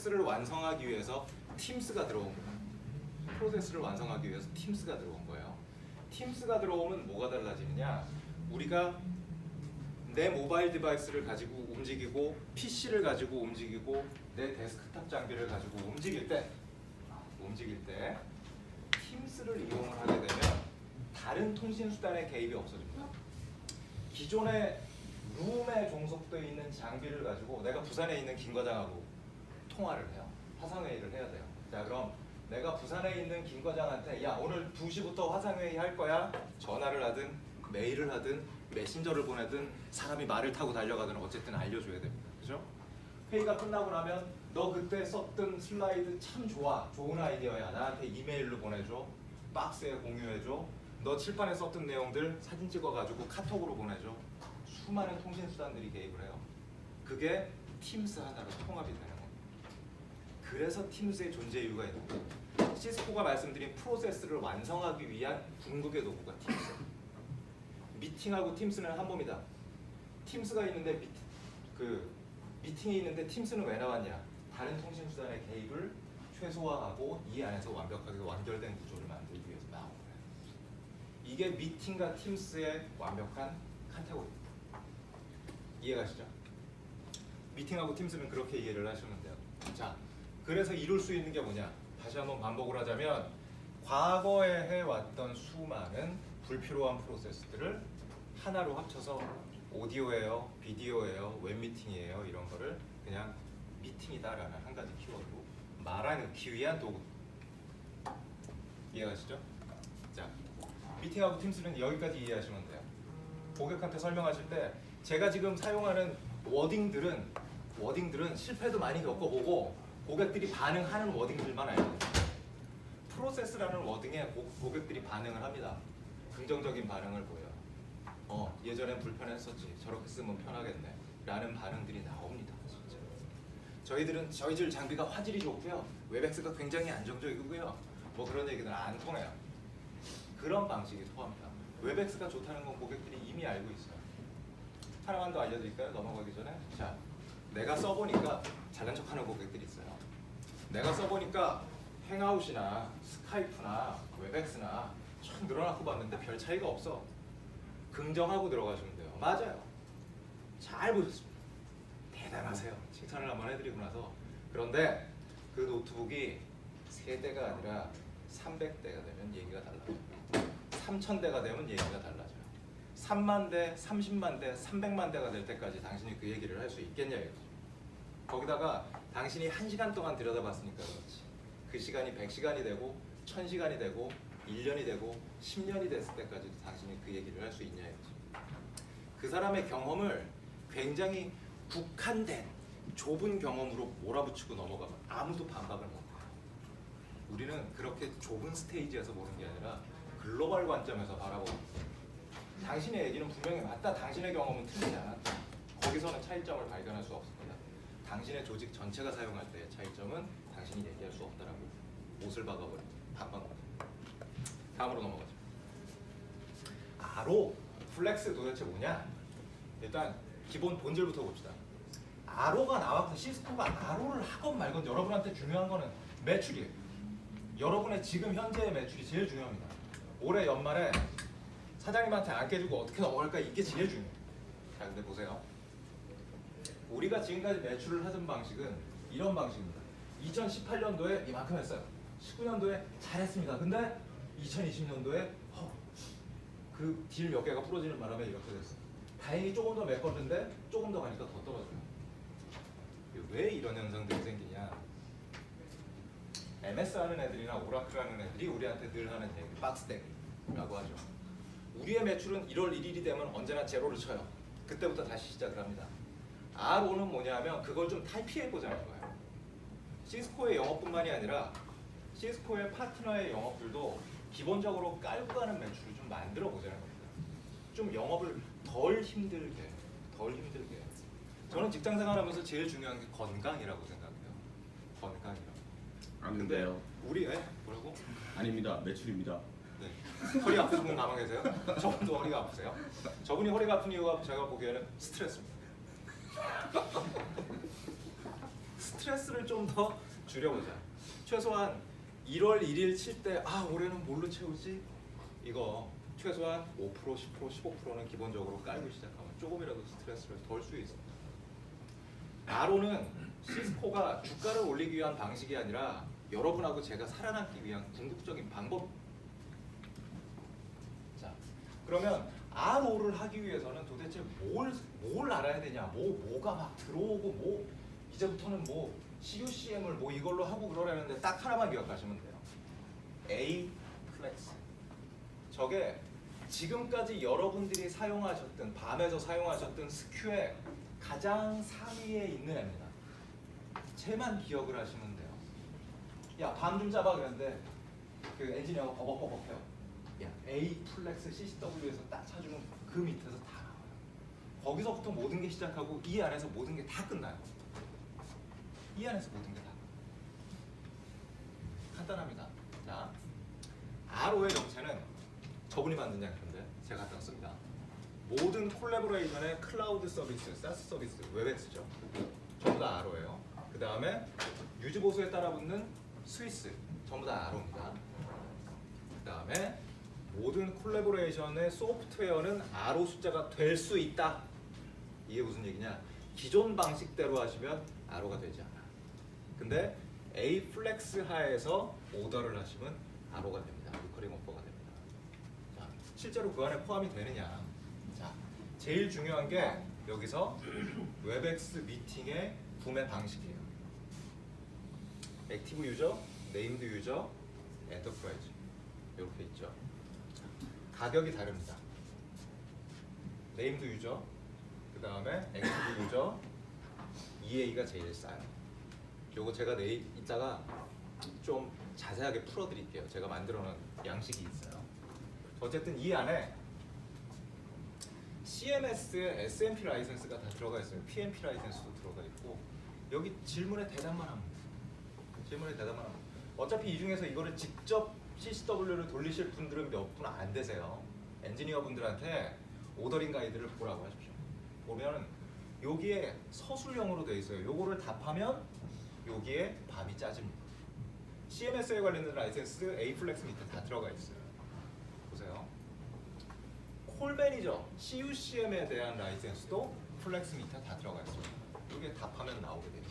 프로세스를 완성하기 위해서 팀스가 들어온 거예요. 프로세스를 완성하기 위해서 팀스가 들어온 거예요. 팀스가 들어오면 뭐가 달라지느냐? 우리가 내 모바일 디바이스를 가지고 움직이고 PC를 가지고 움직이고 내 데스크탑 장비를 가지고 움직일 때 팀스를 이용을 하게 되면 다른 통신 수단의 개입이 없어집니다. 기존의 룸에 종속되어 있는 장비를 가지고 내가 부산에 있는 김 과장하고 통화를 해요. 화상회의를 해야 돼요. 자, 그럼 내가 부산에 있는 김 과장한테 야, 오늘 2시부터 화상회의 할 거야. 전화를 하든 메일을 하든 메신저를 보내든 사람이 말을 타고 달려가든 어쨌든 알려줘야 됩니다. 그죠? 회의가 끝나고 나면 너 그때 썼던 슬라이드 참 좋아. 좋은 아이디어야. 나한테 이메일로 보내줘. 박스에 공유해줘. 너 칠판에 썼던 내용들 사진 찍어가지고 카톡으로 보내줘. 수많은 통신 수단들이 개입을 해요. 그게 팀스 하나로 통합이 되는 겁니다. 그래서 팀스의 존재 이유가 있는 거예요. 시스코가 말씀드린 프로세스를 완성하기 위한 궁극의 도구가 팀스. 미팅하고 팀스는 한 몸이다. 팀스가 있는데 미팅이 있는데 팀스는 왜 나왔냐? 다른 통신 수단의 개입을 최소화하고 이 안에서 완벽하게 완결된 구조를 만들기 위해서 나온 거예요. 이게 미팅과 팀스의 완벽한 카테고리입니다. 이해가시죠? 미팅하고 팀스는 그렇게 이해를 하시면 돼요. 자, 그래서 이룰 수 있는 게 뭐냐? 다시 한번 반복을 하자면 과거에 해왔던 수많은 불필요한 프로세스들을 하나로 합쳐서 오디오예요, 비디오예요, 웹미팅이에요 이런 거를 그냥 미팅이다라는 한 가지 키워드로 말하기 위한 도구. 이해가시죠? 자, 미팅하고 팀스는 여기까지 이해하시면 돼요. 고객한테 설명하실 때 제가 지금 사용하는 워딩들은 실패도 많이 겪어보고 고객들이 반응하는 워딩들만 알고 있어요. 프로세스라는 워딩에 고객들이 반응을 합니다. 긍정적인 반응을 보여요. 예전엔 불편했었지. 저렇게 쓰면 편하겠네. 라는 반응들이 나옵니다. 진짜. 저희들 장비가 화질이 좋고요. 웹엑스가 굉장히 안정적이고요. 뭐 그런 얘기는 안 통해요. 그런 방식이 통합니다. 웹엑스가 좋다는 건 고객들이 이미 알고 있어요. 하나만 더 알려드릴까요? 넘어가기 전에. 자, 내가 써보니까 잘난 척하는 고객들이 있어요. 내가 써보니까 행아웃이나 스카이프나 웹엑스나 참 늘어나고 봤는데 별 차이가 없어. 긍정하고 들어가시면 돼요. 맞아요. 잘 보셨습니다. 대단하세요. 칭찬을 한번 해드리고 나서. 그런데 그 노트북이 3대가 아니라 300대가 되면 얘기가 달라져요. 3000대가 되면 얘기가 달라져요. 3만 대, 30만 대, 300만 대가 될 때까지 당신이 그 얘기를 할 수 있겠냐 이거죠. 거기다가 당신이 1시간 동안 들여다봤으니까 그렇지. 그 시간이 100시간이 되고 1000시간이 되고 1년이 되고 10년이 됐을 때까지도 당신이 그 얘기를 할 수 있냐 이거죠. 그 사람의 경험을 굉장히 국한된 좁은 경험으로 몰아붙이고 넘어가면 아무도 반박을 못해요. 우리는 그렇게 좁은 스테이지에서 보는 게 아니라 글로벌 관점에서 바라보고 있어요. 당신의 얘기는 분명히 맞다. 당신의 경험은 틀리지 않았다. 거기서는 차이점을 발견할 수 없습니다. 당신의 조직 전체가 사용할 때의 차이점은 당신이 얘기할 수 없다라고 못을 박아버립니다. 반박합니다. 다음으로 넘어가죠. 아로 플렉스 도대체 뭐냐? 일단 기본 본질부터 봅시다. 아로가 나왔고 시스코가 아로를 하건 말건 여러분한테 중요한 거는 매출이에요. 여러분의 지금 현재의 매출이 제일 중요합니다. 올해 연말에 사장님한테 안 깨지고 어떻게 넘어갈까 이게 제일 중요해요. 자, 근데 보세요. 우리가 지금까지 매출을 하던 방식은 이런 방식입니다. 2018년도에 이만큼 했어요. 19년도에 잘했습니다. 근데 2020년도에 그 딜 몇 개가 부러지는 바람에 이렇게 됐어요. 다행히 조금 더 메꿨는데 조금 더 가니까 더 떨어져요. 왜 이런 현상들이 생기냐? MS 하는 애들이나 오라클 하는 애들이 우리한테 늘 하는 얘기, 박스땡이라고 하죠. 우리의 매출은 1월 1일이 되면 언제나 제로를 쳐요. 그때부터 다시 시작을 합니다. RO는 뭐냐면 그걸 좀 탈피해보자는 거예요. 시스코의 영업뿐만이 아니라 시스코의 파트너의 영업들도 기본적으로 깔고 가는 매출을 좀 만들어 보자는 겁니다. 좀 영업을 덜 힘들게. 저는 직장 생활하면서 제일 중요한 게 건강이라고 생각해요. 건강이라고. 아닌데요. 우리 뭐라고? 아닙니다. 매출입니다. 네. 허리 아프신 분 가만 계세요? 저분도 허리가 아프세요? 저분이 허리가 아픈 이유가 제가 보기에는 스트레스입니다. 스트레스를 좀 더 줄여보자. 최소한 1월 1일 칠 때 올해는 뭘로 채우지? 이거 최소한 5%, 10%, 15%는 기본적으로 깔고 시작하면 조금이라도 스트레스를 덜 수 있습니다. RO는 시스코가 주가를 올리기 위한 방식이 아니라 여러분하고 제가 살아남기 위한 궁극적인 방법. 자, 그러면 RO를 하기 위해서는 도대체 뭘 알아야 되냐? 뭐가 막 들어오고 이제부터는 CUCM을 이걸로 하고 그러라는데 딱 하나만 기억하시면 돼요. A 플렉스. 저게 지금까지 여러분들이 사용하셨던 밤에서 사용하셨던 스큐의 가장 상위에 있는 애입니다. 쟤만 기억을 하시면 돼요. 야, 밤 좀 잡아 그랬는데 그 엔지니어가 버벅버벅해요. 야, A 플렉스 CCW에서 딱 찾으면 그 밑에서 다 나와요. 거기서부터 모든 게 시작하고 이 안에서 모든 게 다 끝나요. 이 안에서 모든 게 다. 간단합니다. 자, RO의 정체는 저분이 만든 양표인데 제가 갖다 씁니다. 모든 콜라보레이션의 클라우드 서비스, SaaS 서비스, 웹엑스죠. 전부 다 RO예요. 그 다음에 유지 보수에 따라붙는 스위스, 전부 다 RO입니다. 그 다음에 모든 콜라보레이션의 소프트웨어는 RO 숫자가 될 수 있다. 이게 무슨 얘기냐? 기존 방식대로 하시면 RO가 되지 않아. 근데 A 플렉스 하에서 오더를 하시면 RO가 됩니다. 리커링 오퍼가 됩니다. 자, 실제로 그 안에 포함이 되느냐? 자, 제일 중요한 게 여기서 웹엑스 미팅의 구매 방식이에요. 액티브 유저, 네임드 유저, 엔터프라이즈 이렇게 있죠. 가격이 다릅니다. 네임드 유저, 그 다음에 액티브 유저, EA가 제일 싸요. 요거 제가 내일 이따가 좀 자세하게 풀어드릴게요. 제가 만들어놓은 양식이 있어요. 어쨌든 이 안에 CMS에 SMP 라이센스가 다 들어가 있어요. PMP 라이센스도 들어가 있고 여기 질문에 대답만 하면 돼요. 질문에 대답만 하면 돼요. 어차피 이 중에서 이거를 직접 CCW를 돌리실 분들은 몇 분 안 되세요. 엔지니어 분들한테 오더링 가이드를 보라고 하십시오. 보면 여기에 서술형으로 되어 있어요. 요거를 답하면 여기에 답이 짜집니다. CMS에 관련된 라이센스 A 플렉스 밑에 다 들어가 있어요. 보세요. 콜 매니저 CUCM에 대한 라이센스도 플렉스 밑에 다 들어가 있어요. 이게 답하면 나오게 돼요.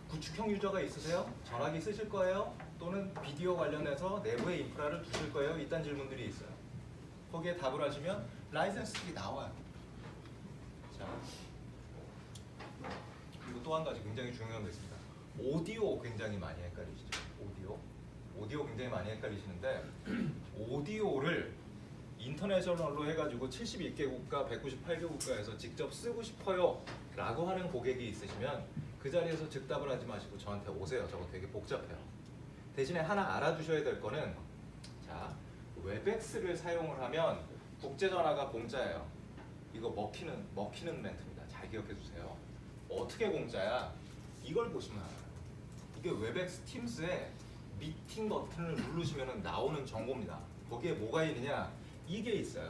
구축형 유저가 있으세요? 전화기 쓰실 거예요? 또는 비디오 관련해서 내부의 인프라를 두실 거예요? 이딴 질문들이 있어요. 거기에 답을 하시면 라이센스들이 나와요. 자, 그리고 또 한 가지 굉장히 중요한 게 있습니다. 오디오 굉장히 많이 헷갈리시죠? 오디오 굉장히 많이 헷갈리시는데 오디오를 인터내셔널로 해가지고 71개 국가, 198개 국가에서 직접 쓰고 싶어요 라고 하는 고객이 있으시면 그 자리에서 즉답을 하지 마시고 저한테 오세요. 저거 되게 복잡해요. 대신에 하나 알아두셔야 될 거는 자, 웹엑스를 사용을 하면 국제전화가 공짜예요. 이거 먹히는 멘트입니다. 잘 기억해 주세요. 어떻게 공짜야? 이걸 보시면 알아요. 이게 웹엑스 팀스에 미팅 버튼을 누르시면 나오는 정보입니다. 거기에 뭐가 있느냐? 이게 있어요.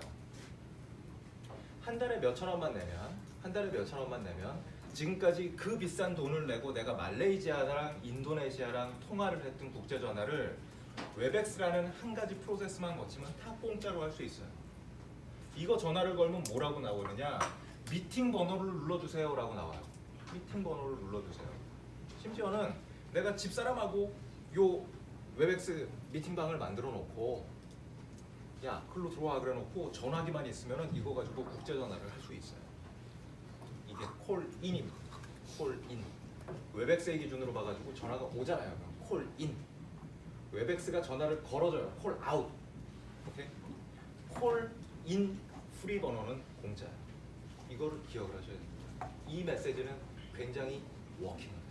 한 달에 몇천 원만 내면 지금까지 그 비싼 돈을 내고 내가 말레이시아랑 인도네시아랑 통화를 했던 국제전화를 웹엑스라는 한 가지 프로세스만 거치면 다 공짜로 할 수 있어요. 이거 전화를 걸면 뭐라고 나오느냐? 미팅 번호를 눌러주세요 라고 나와요. 미팅 번호를 눌러주세요. 심지어는 내가 집사람하고 요 웹엑스 미팅방을 만들어 놓고 야, 글로 들어와 그래 놓고 전화기만 있으면은 이거 가지고 국제전화를 할 수 있어요. 이게 콜인입니다. 콜인. 웹엑스의 기준으로 봐가지고 전화가 오잖아요. 그럼 콜인. 웹엑스가 전화를 걸어줘요. 콜아웃. 오케이? 콜인 프리 번호는 공짜예요. 이거를 기억을 하셔야 됩니다. 이 메시지는 굉장히 워킹합니다.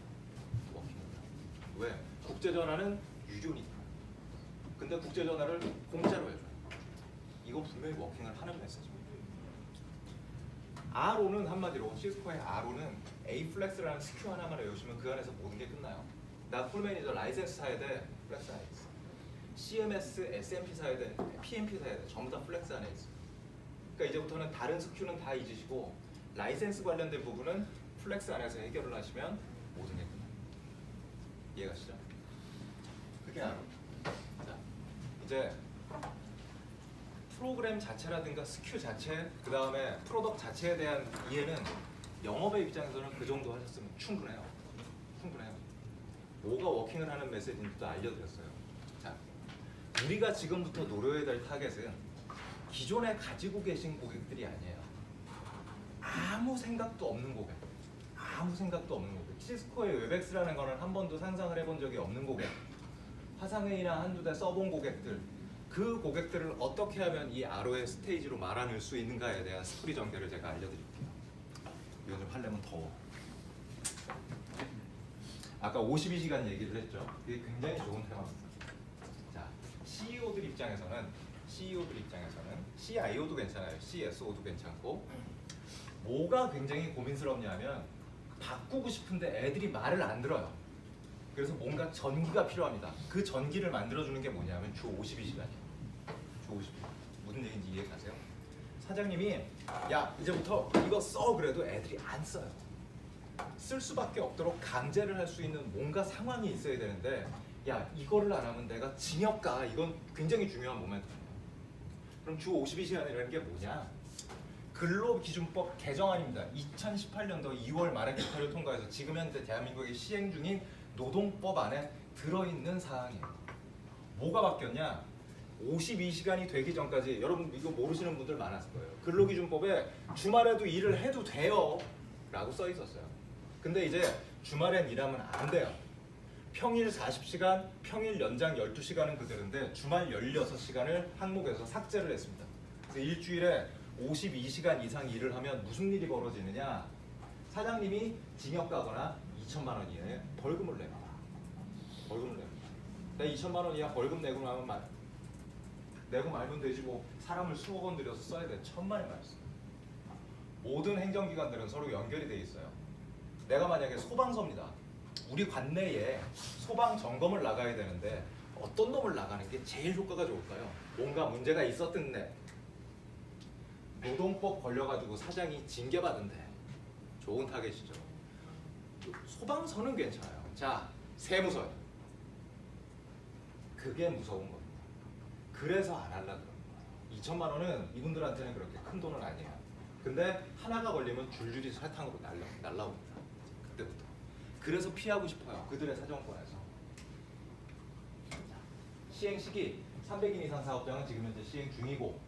왜? 국제전화는 유료니까. 근데 국제전화를 공짜로 해줘요. 이건 분명히 워킹을 하는 메시지입니다. RO는 한마디로 시스코의 RO는 A 플렉스라는 스큐 하나만 외우시면 그 안에서 모든 게 끝나요. 나 풀매니저 라이센스 사야 돼. 플렉스 안에 있어. CMS, SMP 사야 돼. PMP 사야 돼. 전부 다 플렉스 안에 있어. 그러니까 이제부터는 다른 스큐는 다 잊으시고 라이센스 관련된 부분은 플렉스 안에서 해결을 하시면 모든 게 끝나요. 이해가시죠? 그게 아니에요. 자, 이제 프로그램 자체라든가 스큐 자체, 그 다음에 프로덕트 자체에 대한 이해는 영업의 입장에서는 그 정도 하셨으면 충분해요. 충분해요. 뭐가 워킹을 하는 메시지인지도 알려드렸어요. 자, 우리가 지금부터 노려야 될 타겟은 기존에 가지고 계신 고객들이 아니에요. 아무 생각도 없는 고객. 아무 생각도 없는 고객. 시스코의 웹엑스라는 거는 한 번도 상상을 해본 적이 없는 고객. 화상회의나 한두 대 써본 고객들. 그 고객들을 어떻게 하면 이 RO의 스테이지로 말아낼 수 있는가에 대한 스토리 전개를 제가 알려드릴게요. 이거 좀 하려면 더워. 아까 52시간 얘기를 했죠. 이게 굉장히 좋은 테마입니다. 자, CEO들 입장에서는 CIO도 괜찮아요. CSO도 괜찮고 뭐가 굉장히 고민스럽냐면 바꾸고 싶은데 애들이 말을 안 들어요. 그래서 뭔가 전기가 필요합니다. 그 전기를 만들어주는 게 뭐냐면 주 52시간이에요. 주 52시간. 무슨 얘기인지 이해가세요? 사장님이 야 이제부터 이거 써 그래도 애들이 안 써요. 쓸 수밖에 없도록 강제를 할 수 있는 뭔가 상황이 있어야 되는데 야 이거를 안 하면 내가 징역 가. 이건 굉장히 중요한 모멘트예요. 그럼 주 52시간이라는 게 뭐냐? 근로기준법 개정안입니다. 2018년도 2월 말에 국회를 통과해서 지금 현재 대한민국에 시행 중인 노동법 안에 들어있는 사항이에요. 뭐가 바뀌었냐? 52시간이 되기 전까지 여러분 이거 모르시는 분들 많았을 거예요. 근로기준법에 주말에도 일을 해도 돼요 라고 써 있었어요. 근데 이제 주말엔 일하면 안 돼요. 평일 40시간, 평일 연장 12시간은 그대로인데 주말 16시간을 항목에서 삭제를 했습니다. 그래서 일주일에 52시간 이상 일을 하면 무슨 일이 벌어지느냐? 사장님이 징역 가거나 2천만 원 이하의 벌금을 냅니다. 벌금을 냅니다. 내가 2천만 원 이하 벌금 내고 말면 되지 뭐 사람을 수억 원 들여서 써야 돼. 천만의 말씀. 모든 행정기관들은 서로 연결이 돼 있어요. 내가 만약에 소방서입니다. 우리 관내에 소방 점검을 나가야 되는데 어떤 놈을 나가는 게 제일 효과가 좋을까요? 뭔가 문제가 있었던데 노동법 걸려가지고 사장이 징계받은데 좋은 타겟이죠. 소방서는 괜찮아요. 자, 세무서요. 그게 무서운 겁니다. 그래서 안 하려고 그러는 거예요. 2천만 원은 이분들한테는 그렇게 큰 돈은 아니에요. 근데 하나가 걸리면 줄줄이 사탕으로 날라옵니다. 그때부터. 그래서 피하고 싶어요. 그들의 사정권에서. 시행 시기 300인 이상 사업장은 지금 현재 시행 중이고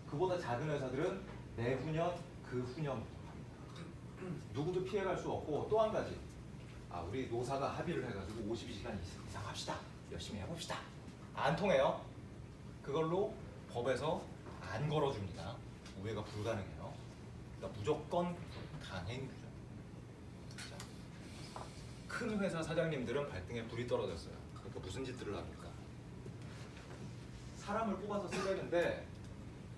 그보다 작은 회사들은 내후년 그 후년부터 합니다. 누구도 피해갈 수 없고 또 한 가지 우리 노사가 합의를 해가지고 52시간 이상 합시다. 열심히 해봅시다. 안 통해요. 그걸로 법에서 안 걸어줍니다. 우회가 불가능해요. 그러니까 무조건 강행 규정. 자, 큰 회사 사장님들은 발등에 불이 떨어졌어요. 그러니까 무슨 짓들을 합니까? 사람을 뽑아서 쓰려는데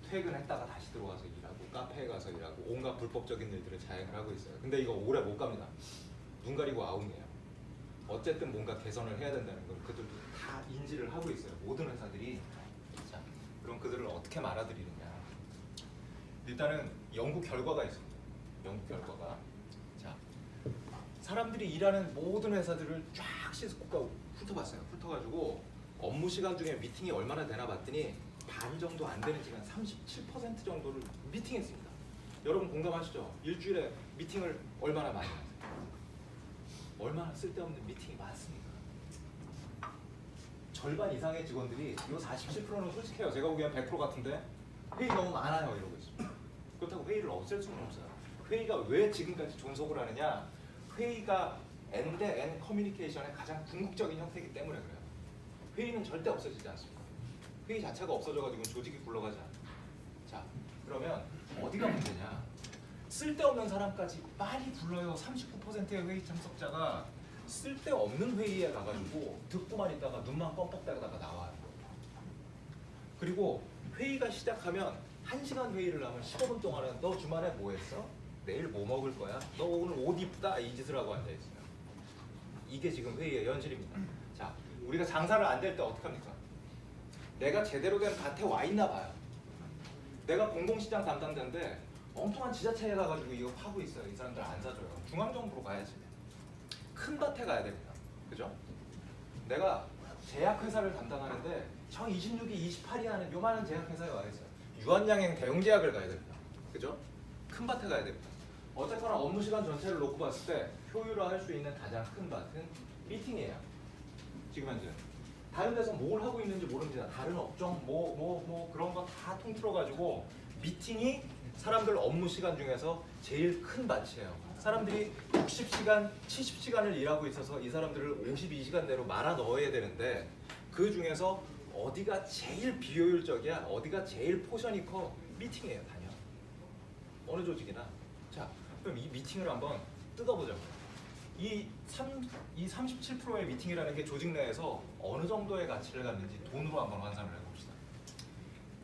퇴근했다가 다시 들어와서 일하고 카페에 가서 일하고 온갖 불법적인 일들을 자행을 하고 있어요. 근데 이거 오래 못 갑니다. 눈 가리고 아웅이에요. 어쨌든 뭔가 개선을 해야 된다는 걸 그들도 다 인지를 하고 있어요. 모든 회사들이. 자, 그럼 그들을 어떻게 말아들이느냐? 일단은 연구 결과가 있습니다. 연구 결과가. 자, 사람들이 일하는 모든 회사들을 쫙 씻고 훑어봤어요. 훑어가지고 업무 시간 중에 미팅이 얼마나 되나 봤더니 반 정도 안 되는 시간 37% 정도를 미팅했습니다. 여러분 공감하시죠? 일주일에 미팅을 얼마나 많이 하세요? 얼마나 쓸데없는 미팅이 많습니까? 절반 이상의 직원들이 이 47%는 솔직해요. 제가 보기엔 100% 같은데 회의 너무 많아요 이러고 있습니다. 그렇다고 회의를 없앨 수는 없어요. 회의가 왜 지금까지 존속을 하느냐? 회의가 엔드 커뮤니케이션의 가장 궁극적인 형태이기 때문에 그래요. 회의는 절대 없어지지 않습니다. 회의 자체가 없어져가지고 조직이 굴러가지 않아요. 자, 그러면 어디가 문제냐? 쓸데없는 사람까지 많이 불러요. 39%의 회의 참석자가 쓸데없는 회의에 가가지고 듣고만 있다가 눈만 껌뻑대다가 나와요. 그리고 회의가 시작하면 1시간 회의를 하면 15분 동안은 너 주말에 뭐 했어? 내일 뭐 먹을 거야? 너 오늘 옷 이쁘다? 이 짓을 하고 앉아있어요. 이게 지금 회의의 현실입니다. 자, 우리가 장사를 안 될 때 어떻게 합니까? 내가 제대로 된 밭에 와 있나 봐요. 내가 공공시장 담당자인데 엉뚱한 지자체에 가가지고 이거 파고 있어요. 이 사람들 안 사줘요. 중앙정부로 가야지. 큰 밭에 가야 됩니다. 그죠? 내가 제약회사를 담당하는데 정 26이 28이 하는 요만한 제약회사에 와 있어요. 유한양행 대형제약을 가야 됩니다. 그죠? 큰 밭에 가야 됩니다. 어쨌거나 업무 시간 전체를 놓고 봤을 때 효율화할 수 있는 가장 큰 밭은 미팅이에요. 지금 현재 다른 데서 뭘 하고 있는지 모릅니다. 다른 업종 뭐 그런 거 다 통틀어 가지고 미팅이 사람들 업무 시간 중에서 제일 큰 밭이에요. 사람들이 60시간, 70시간을 일하고 있어서 이 사람들을 52시간 내로 말아 넣어야 되는데 그 중에서 어디가 제일 비효율적이야? 어디가 제일 포션이 커? 미팅이에요, 단연. 어느 조직이나. 자, 그럼 이 미팅을 한번 뜯어보자고요. 이 37%의 미팅이라는 게 조직 내에서 어느 정도의 가치를 갖는지 돈으로 한번 환산을 해봅시다.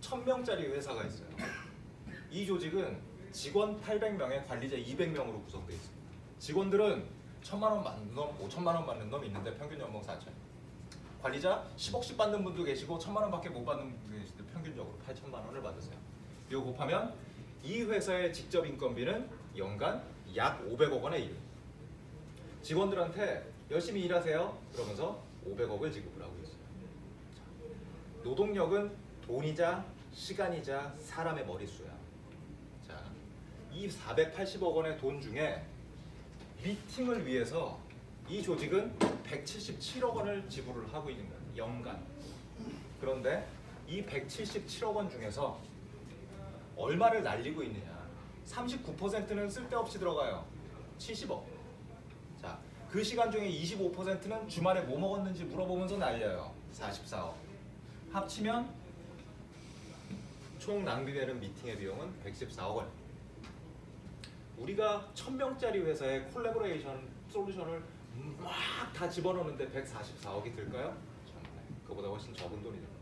1000명짜리 회사가 있어요. 이 조직은 직원 800명에 관리자 200명으로 구성되어 있습니다. 직원들은 1000만 원 받는 놈, 5천만 원 받는 놈이 있는데 평균 연봉 4천. 관리자 10억씩 받는 분도 계시고 1000만 원밖에 못 받는 분도 계시는데 평균적으로 8천만 원을 받으세요. 이거 곱하면 이 회사의 직접 인건비는 연간 약 500억 원의 일. 직원들한테 열심히 일하세요. 그러면서 500억을 지급을 하고 있어요. 노동력은 돈이자 시간이자 사람의 머릿수야. 자, 이 480억 원의 돈 중에 미팅을 위해서 이 조직은 177억 원을 지불을 하고 있는 거예요. 연간. 그런데 이 177억 원 중에서 얼마를 날리고 있느냐? 39%는 쓸데없이 들어가요. 70억. 자, 그 시간 중에 25%는 주말에 뭐 먹었는지 물어보면서 날려요. 44억. 합치면 총 낭비되는 미팅의 비용은 114억 원. 우리가 1000명짜리 회사에 콜라보레이션 솔루션을 막 다 집어넣는데 144억이 들까요? 정말 그보다 훨씬 적은 돈이 됩니다.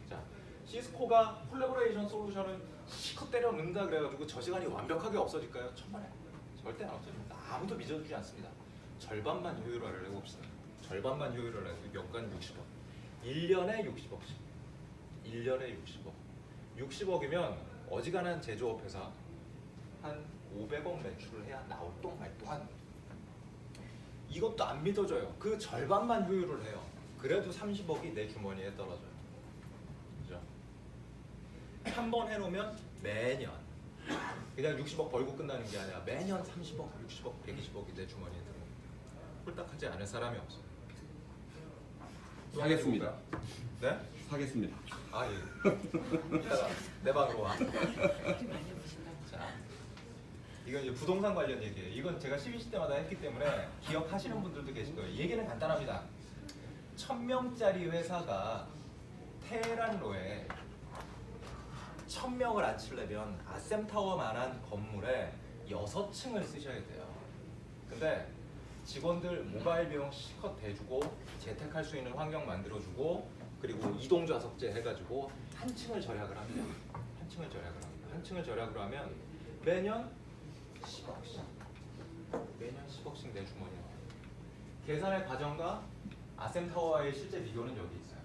자, 시스코가 콜라보레이션 솔루션을 실컷 때려 넣는다 그래가지고 저 시간이 완벽하게 없어질까요? 천만에 절대 안 없어집니다. 아무도 믿어주지 않습니다. 절반만 효율화를 해봅시다. 절반만 효율화를 해도 연간 60억, 1년에 60억씩, 1년에 60억. 60억이면 어지간한 제조업 회사 한 500억 매출을 해야 나올 똥 말 또한. 이것도 안 믿어져요. 그 절반만 효율을 해요. 그래도 30억이 내 주머니에 떨어져요. 그죠? 한 번 해놓으면 매년 그냥 60억 벌고 끝나는 게 아니라 매년 30억, 60억, 120억이 내 주머니에 들어옵니다. 홀딱하지 않을 사람이 없어요. 사겠습니다. 네? 사겠습니다. 아 예. 이따가 내 방으로 와. 자, 이건 이제 부동산 관련 얘기예요. 이건 제가 12시 때마다 했기 때문에 기억하시는 분들도 계실 거예요. 얘기는 간단합니다. 1000명짜리 회사가 테헤란로에 1000명을 앉히려면 아셈타워만한 건물에 6층을 쓰셔야 돼요. 근데 직원들 모바일 비용 실컷 대주고 재택할 수 있는 환경 만들어주고 그리고 이동 좌석제 해가지고 한 층을 절약을 합니다. 한 층을 절약을 합니다. 한 층을 절약을 하면 매년 10억씩, 매년 10억씩 내 주머니에 와요. 계산의 과정과 아셈타워와의 실제 비교는 여기 있어요.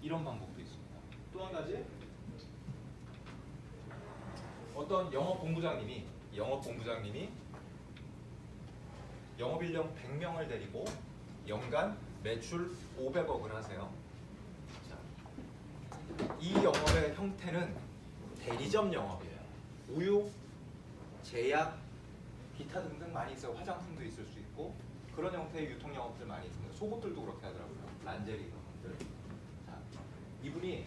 이런 방법도 있습니다. 또 한 가지, 어떤 영업본부장님이 영업인력 100명을 데리고 연간 매출 500억을 하세요. 자, 이 영업의 형태는 대리점 영업이에요. 우유, 제약, 기타 등등 많이 있어요. 화장품도 있을 수 있고 그런 형태의 유통 영업들 많이 있습니다. 속옷들도 그렇게 하더라고요. 란제리 이런 것들. 자, 이분이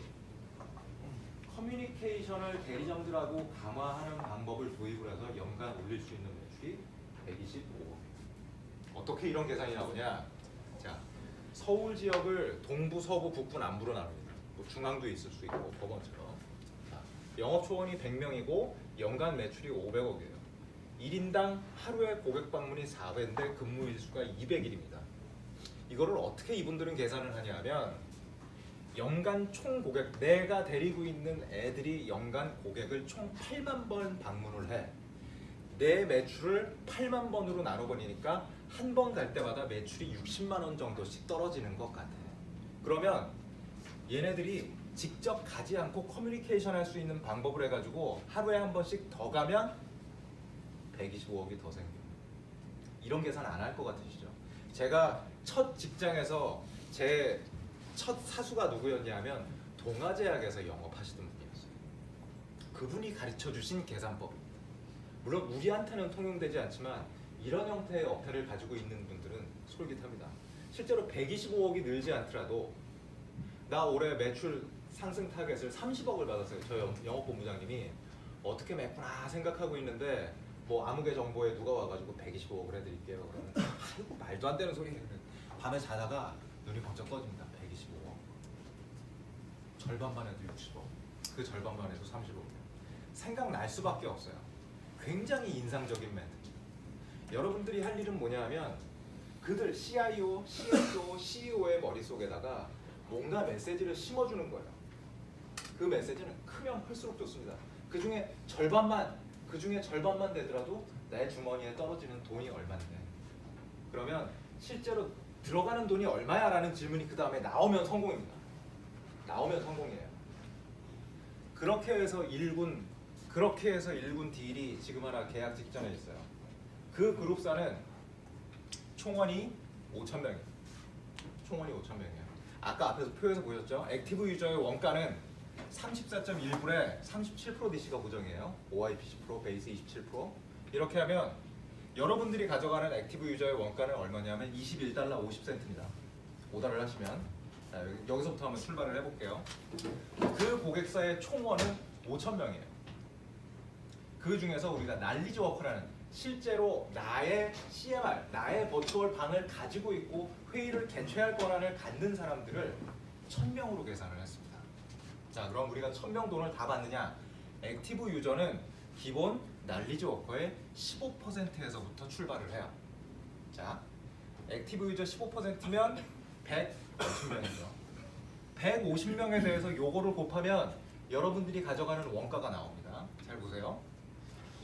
커뮤니케이션을 대리점들하고 강화하는 방법을 도입을 해서 연간 올릴 수 있는 매출이 125억. 어떻게 이런 계산이 나오냐? 자, 서울 지역을 동부, 서부, 북부, 남부로 나눕니다. 뭐 중앙도 있을 수 있고 법원처럼. 자, 영업 초원이 100명이고 연간 매출이 500억이에요. 1인당 하루에 고객 방문이 4배인데 근무 일수가 200일입니다. 이거를 어떻게 이분들은 계산을 하냐면 연간 총 고객, 내가 데리고 있는 애들이 연간 고객을 총 8만 번 방문을 해. 내 매출을 8만 번으로 나눠버리니까 한 번 갈 때마다 매출이 60만 원 정도씩 떨어지는 것 같아요. 그러면 얘네들이 직접 가지 않고 커뮤니케이션 할 수 있는 방법을 해가지고 하루에 한 번씩 더 가면 125억이 더 생겨요. 이런 계산 안 할 것 같으시죠? 제가 첫 직장에서 제 첫 사수가 누구였냐면 동아제약에서 영업하시던 분이었어요. 그분이 가르쳐 주신 계산법입니다. 물론 우리한테는 통용되지 않지만 이런 형태의 어폐를 가지고 있는 분들은 솔깃합니다. 실제로 125억이 늘지 않더라도 나 올해 매출 상승 타겟을 30억을 받았어요. 저 영업본부장님이 어떻게 메꾸나 생각하고 있는데 뭐 아무개 정보에 누가 와가지고 125억을 해드릴게요. 그러면 아이고 말도 안 되는 소리. 밤에 자다가 눈이 번쩍 떠집니다. 125억. 절반만 해도 60억. 그 절반만 해도 30억. 생각날 수밖에 없어요. 굉장히 인상적인 멘트죠. 여러분들이 할 일은 뭐냐 하면 그들 CIO, CSO, CEO의 머릿속에다가 뭔가 메시지를 심어주는 거예요. 그 메시지는 크면 클수록 좋습니다. 그 중에 절반만 되더라도 내 주머니에 떨어지는 돈이 얼마인데. 그러면 실제로 들어가는 돈이 얼마야? 라는 질문이 그 다음에 나오면 성공입니다. 나오면 성공이에요. 그렇게 해서 일군 딜이 지금 하나 계약 직전에 있어요. 그 그룹사는 총원이 5,000명이에요. 총원이 5,000명이에요. 아까 앞에서 표에서 보셨죠? 액티브 유저의 원가는 34.1불에 37% DC가 고정이에요. OIP 10%, 베이스 27%. 이렇게 하면 여러분들이 가져가는 액티브 유저의 원가는 얼마냐면 21달러 50센트입니다. 오더를 하시면 자, 여기서부터 한번 출발을 해볼게요. 그 고객사의 총원은 5,000명이에요. 그 중에서 우리가 날리지 워커라는 실제로 나의 CMR, 나의 버추얼 방을 가지고 있고 회의를 개최할 권한을 갖는 사람들을 1,000명으로 계산을 했습니다. 자, 그럼 우리가 1,000명 돈을 다 받느냐? 액티브 유저는 기본 날리지 워커의 15%에서부터 출발을 해요. 자, 액티브 유저 15%면 150명이죠. 150명에 대해서 요거를 곱하면 여러분들이 가져가는 원가가 나옵니다. 잘 보세요.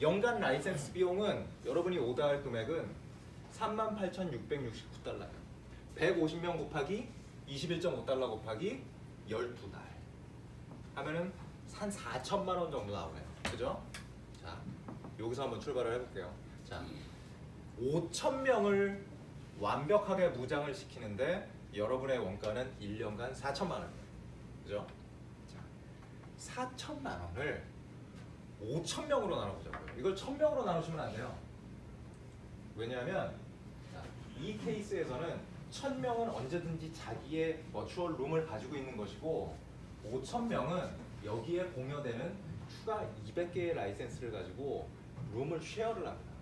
연간 라이센스 비용은 여러분이 오더할 금액은 38,669달러예요. 150명 곱하기 21.5달러 곱하기 12달 하면은 한 4천만 원 정도 나오네요. 그죠? 자, 여기서 한번 출발을 해볼게요. 자, 5,000명을 완벽하게 무장을 시키는데 여러분의 원가는 1년간 4천만 원이에요. 그죠? 자, 4천만 원을 5,000명으로 나눠보자고요. 이걸 1,000명으로 나누시면 안 돼요. 왜냐하면 자, 이 케이스에서는 1,000명은 언제든지 자기의 버추얼 룸을 가지고 있는 것이고 5,000명은 여기에 공여되는 추가 200개의 라이센스를 가지고 룸을 쉐어를 합니다.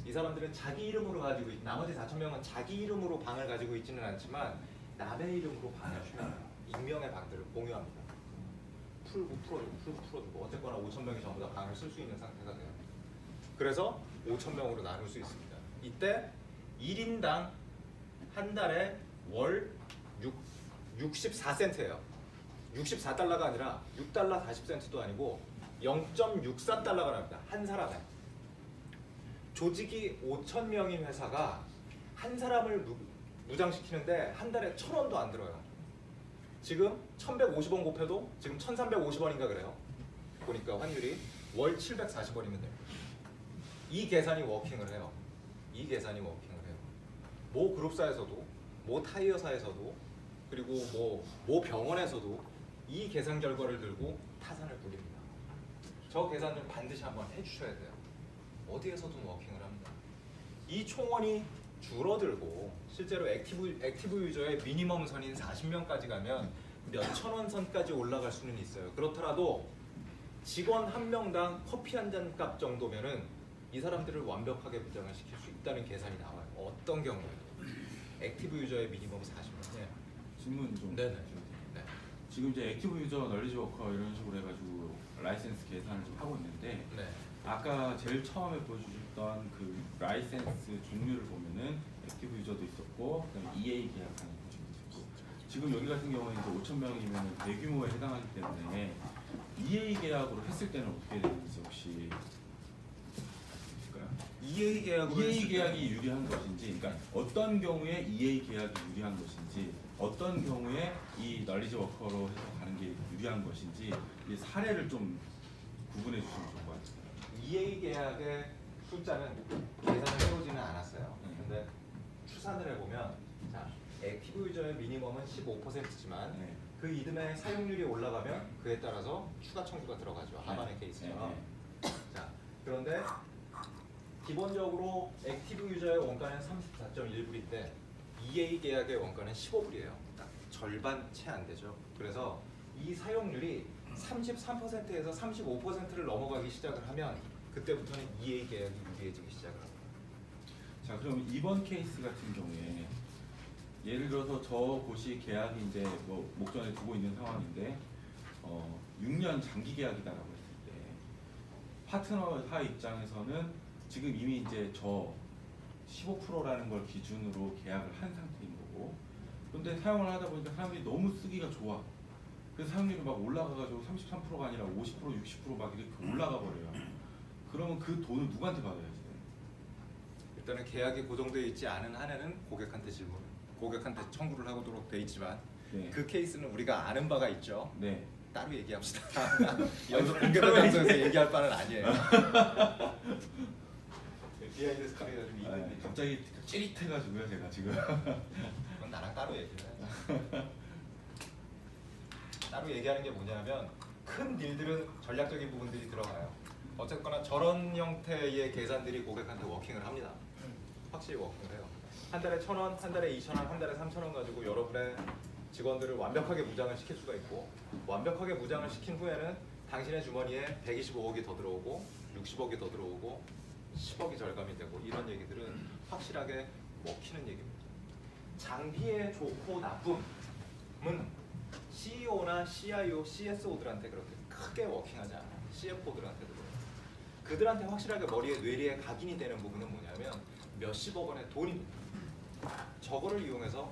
이 사람들은 자기 이름으로 가지고 나머지 4,000명은 자기 이름으로 방을 가지고 있지는 않지만 남의 이름으로 방을 쉐어해요. 익명의 방들을 공유합니다. 풀고 풀어주고 어쨌거나 5,000명이 전부 다 방을 쓸 수 있는 상태가 돼요. 그래서 5,000명으로 나눌 수 있습니다. 이때 1인당 한 달에 월 64센트예요. 64달러가 아니라 6달러 40센트도 아니고 0.64달러가 납니다. 한 사람에. 조직이 5,000명인 회사가 한 사람을 무장시키는데 한 달에 1,000원도 안 들어요. 지금 1,150원 곱해도 지금 1,350원인가 그래요. 보니까 환율이 월 740원이면 돼요. 이 계산이 워킹을 해요. 이 계산이 워킹을 해요. 모 그룹사에서도, 모 타이어사에서도, 그리고 모 병원에서도 이 계산 결과를 들고 타산을 부립니다. 저 계산을 반드시 한번 해주셔야 돼요. 어디에서든 워킹을 합니다. 이 총원이 줄어들고 실제로 액티브 유저의 미니멈 선인 40명까지 가면 몇천 원 선까지 올라갈 수는 있어요. 그렇더라도 직원 한 명당 커피 한 잔 값 정도면은 이 사람들을 완벽하게 무장을 시킬 수 있다는 계산이 나와요. 어떤 경우에도 액티브 유저의 미니멈 40명. 네. 질문 좀. 네네. 네. 지금 이제 액티브 유저, 널리지 워커 이런 식으로 해가지고 라이센스 계산을 좀 하고 있는데 네. 아까 제일 처음에 보여주셨던 그 라이센스 종류를 보면은 액티브 유저도 있었고 그다음에 EA 계약하는 것도 있었고 지금 여기 같은 경우는 이제 5,000명이면 대규모에 해당하기 때문에 EA 계약으로 했을 때는 어떻게 되는지 혹시 있을까요? EA 계약으로 EA 계약이 유리한 것인지, 그러니까 어떤 경우에 EA 계약이 유리한 것인지, 어떤 경우에 이 널리지 워커로 해서 가는 게 유리한 것인지 이 사례를 좀 구분해 주시면 좋을 것 같아요. EA 계약의 숫자는 계산을 해오지는 않았어요. 근데 추산을 해보면 자, 액티브 유저의 미니멈은 15%지만 네. 그 이듬해 사용률이 올라가면 그에 따라서 추가 청구가 들어가죠. 하반의 케이스처럼. 자, 그런데 기본적으로 액티브 유저의 원가는 34.1불인데 EA 계약의 원가는 15불이에요. 딱 절반 채 안 되죠. 그래서 이 사용률이 33%에서 35%를 넘어가기 시작을 하면 그때부터는 EA 계약이 유리해지기 시작을 합니다. 자, 그럼 이번 케이스 같은 경우에 예를 들어서 저 곳이 계약이 이제 뭐 목전에 두고 있는 상황인데 6년 장기 계약이다라고 했을 때 파트너사 입장에서는 지금 이미 이제 저 15%라는 걸 기준으로 계약을 한 상태인 거고, 근데 사용을 하다 보니까 사람들이 너무 쓰기가 좋아. 그래서 사용률이 막 올라가가지고 33%가 아니라 50%, 60%막 이렇게 올라가 버려요. 그러면 그 돈을 누구한테 받아야지? 일단은 계약이 고정되어 있지 않은 한에는 고객한테 청구를 하도록 돼 있지만 네. 그 케이스는 우리가 아는 바가 있죠. 네. 따로 얘기합시다. 여기서 공개된 장소에서 얘기할 바는 아니에요. 비하인드 스토리가 좀 있는데 갑자기 찌릿해가지고요, 제가 지금. 그건 나랑 따로 얘기를 해야지. 따로 얘기하는 게 뭐냐면 큰 딜들은 전략적인 부분들이 들어가요. 어쨌거나 저런 형태의 계산들이 고객한테 워킹을 합니다. 확실히 워킹을 해요. 한 달에 1,000원, 한 달에 2,000원, 한 달에 3,000원 가지고 여러분의 직원들을 완벽하게 무장을 시킬 수가 있고, 완벽하게 무장을 시킨 후에는 당신의 주머니에 125억이 더 들어오고 60억이 더 들어오고 10억이 절감이 되고, 이런 얘기들은 확실하게 먹히는 얘기입니다. 장비의 좋고 나쁨은 CEO나 CIO, CSO들한테 그렇게 크게 워킹하지 않아요. CFO들한테도 그래요. 그들한테 확실하게 머리에 뇌리에 각인이 되는 부분은 뭐냐면 몇십억 원의 돈입니다. 저거를 이용해서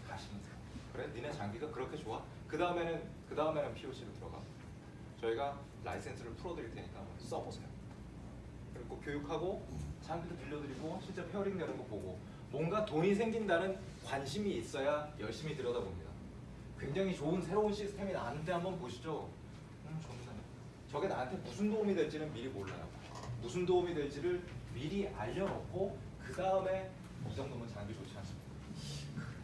가시면 돼요. 그래? 니네 장비가 그렇게 좋아? 그 다음에는 POC로 들어가. 저희가 라이센스를 풀어드릴 테니까 한번 써보세요. 그리고 교육하고 장비도 빌려드리고 실제 페어링 되는 거 보고 뭔가 돈이 생긴다는 관심이 있어야 열심히 들여다봅니다. 굉장히 좋은 새로운 시스템이 나왔는데 한번 보시죠. 좋네. 저게 나한테 무슨 도움이 될지는 미리 몰라요. 무슨 도움이 될지를 미리 알려놓고 그 다음에 이 정도면 장비 좋지 않습니까?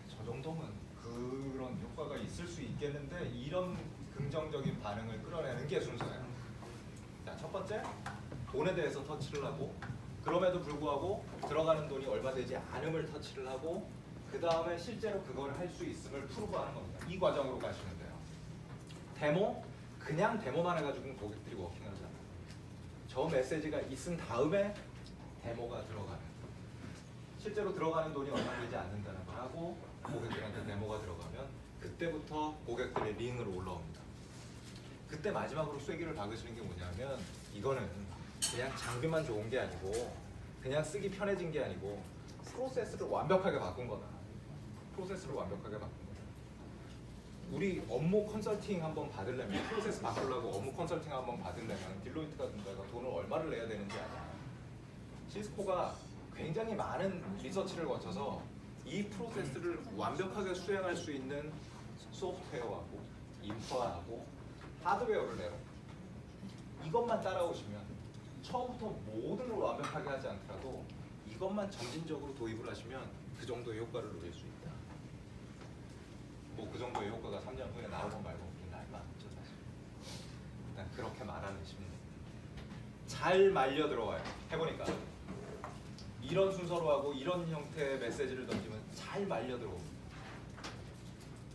저 정도면 그런 효과가 있을 수 있겠는데, 이런 긍정적인 반응을 끌어내는 게 순서예요. 자, 첫 번째, 돈에 대해서 터치를 하고, 그럼에도 불구하고 들어가는 돈이 얼마 되지 않음을 터치를 하고, 그 다음에 실제로 그걸 할 수 있음을 프루브하는 겁니다. 이 과정으로 가시면 돼요. 데모, 그냥 데모만 해가지고 고객들이 워킹하지 않아요. 저 메시지가 있은 다음에 데모가 들어가는, 실제로 들어가는 돈이 얼마 되지 않는다는 걸 하고 고객들한테 데모가 들어가면 그때부터 고객들의 링으로 올라옵니다. 그때 마지막으로 쐐기를 박으시는 게 뭐냐면, 이거는 그냥 장비만 좋은 게 아니고 그냥 쓰기 편해진 게 아니고 프로세스를 완벽하게 바꾼 거다. 프로세스를 완벽하게 바꾼 거다. 우리 업무 컨설팅 한번 받으려면, 프로세스 바꾸려고 업무 컨설팅 한번 받으려면 딜로이트 같은 데가 돈을 얼마를 내야 되는지 아냐. 시스코가 굉장히 많은 리서치를 거쳐서 이 프로세스를 완벽하게 수행할 수 있는 소프트웨어하고 인프라하고 하드웨어를 내요. 이것만 따라오시면 처음부터 모든 걸 완벽하게 하지 않더라도 이것만 점진적으로 도입을 하시면 그 정도의 효과를 누릴 수 있다. 뭐 그 정도의 효과가 3년 후에 나오고 말고 우리는 알바 없죠 사실. 일단 그렇게 말하는 심리. 잘 말려 들어와요. 해보니까 이런 순서로 하고 이런 형태의 메시지를 던지면 잘 말려 들어옵니다.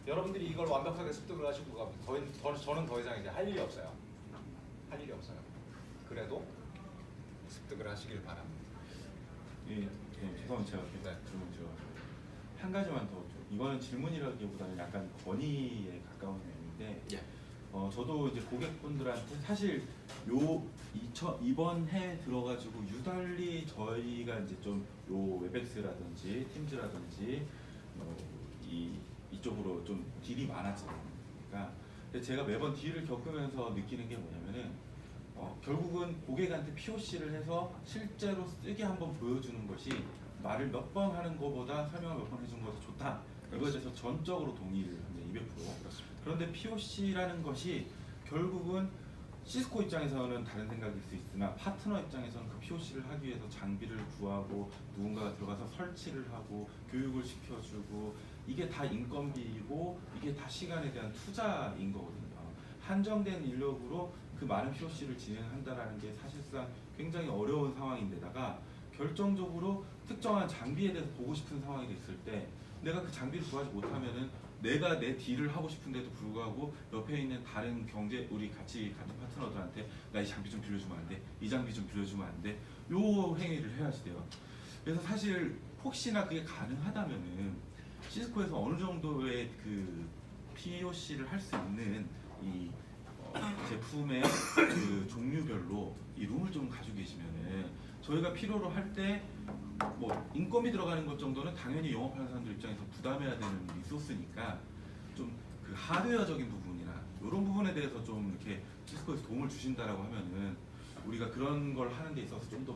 여러분들이 이걸 완벽하게 습득을 하시고 가면 저는 더 이상 이제 할 일이 없어요. 할 일이 없어요. 그래도 습득을 하시길 바랍니다. 예, 죄송합니다. 제가 네. 질문 드려가지고 한 가지만 더 좀, 이거는 질문이라기보다는 약간 건의에 가까운 내용인데, 예. 저도 이제 고객분들한테 사실 이번 해 들어가지고 유달리 저희가 이제 좀 요 웹엑스라든지 팀즈라든지 이쪽으로 좀 딜이 많았잖아요. 그러니까 근데 제가 매번 딜을 겪으면서 느끼는 게 뭐냐면은 결국은 고객한테 POC를 해서 실제로 쓰게 한번 보여주는 것이 말을 몇 번 하는 것보다 설명을 몇 번 해주는 것이 좋다. 이거에 대해서 전적으로 동의를 합니다. 200%. 그렇습니다. 그런데 POC라는 것이 결국은 시스코 입장에서는 다른 생각일 수 있으나 파트너 입장에서는 그 POC를 하기 위해서 장비를 구하고 누군가가 들어가서 설치를 하고 교육을 시켜주고 이게 다 인건비이고 이게 다 시간에 대한 투자인 거거든요. 한정된 인력으로 그 많은 POC를 진행한다라는 게 사실상 굉장히 어려운 상황인데다가 결정적으로 특정한 장비에 대해서 보고 싶은 상황이 됐을 때 내가 그 장비를 구하지 못하면은 내가 내 딜을 하고 싶은데도 불구하고 옆에 있는 다른 우리 같은 파트너들한테 나 이 장비 좀 빌려주면 안 돼? 이 장비 좀 빌려주면 안 돼? 요 행위를 해야지 돼요. 그래서 사실 혹시나 그게 가능하다면은 시스코에서 어느 정도의 그 POC를 할 수 있는 이 제품의 그 종류별로 이 룸을 좀 가지고 계시면은 저희가 필요로 할 때 뭐 인건비 들어가는 것 정도는 당연히 영업하는 사람들 입장에서 부담해야 되는 리소스니까 좀 그 하드웨어적인 부분이나 이런 부분에 대해서 좀 이렇게 시스코에서 도움을 주신다라고 하면은 우리가 그런 걸 하는 데 있어서 좀 더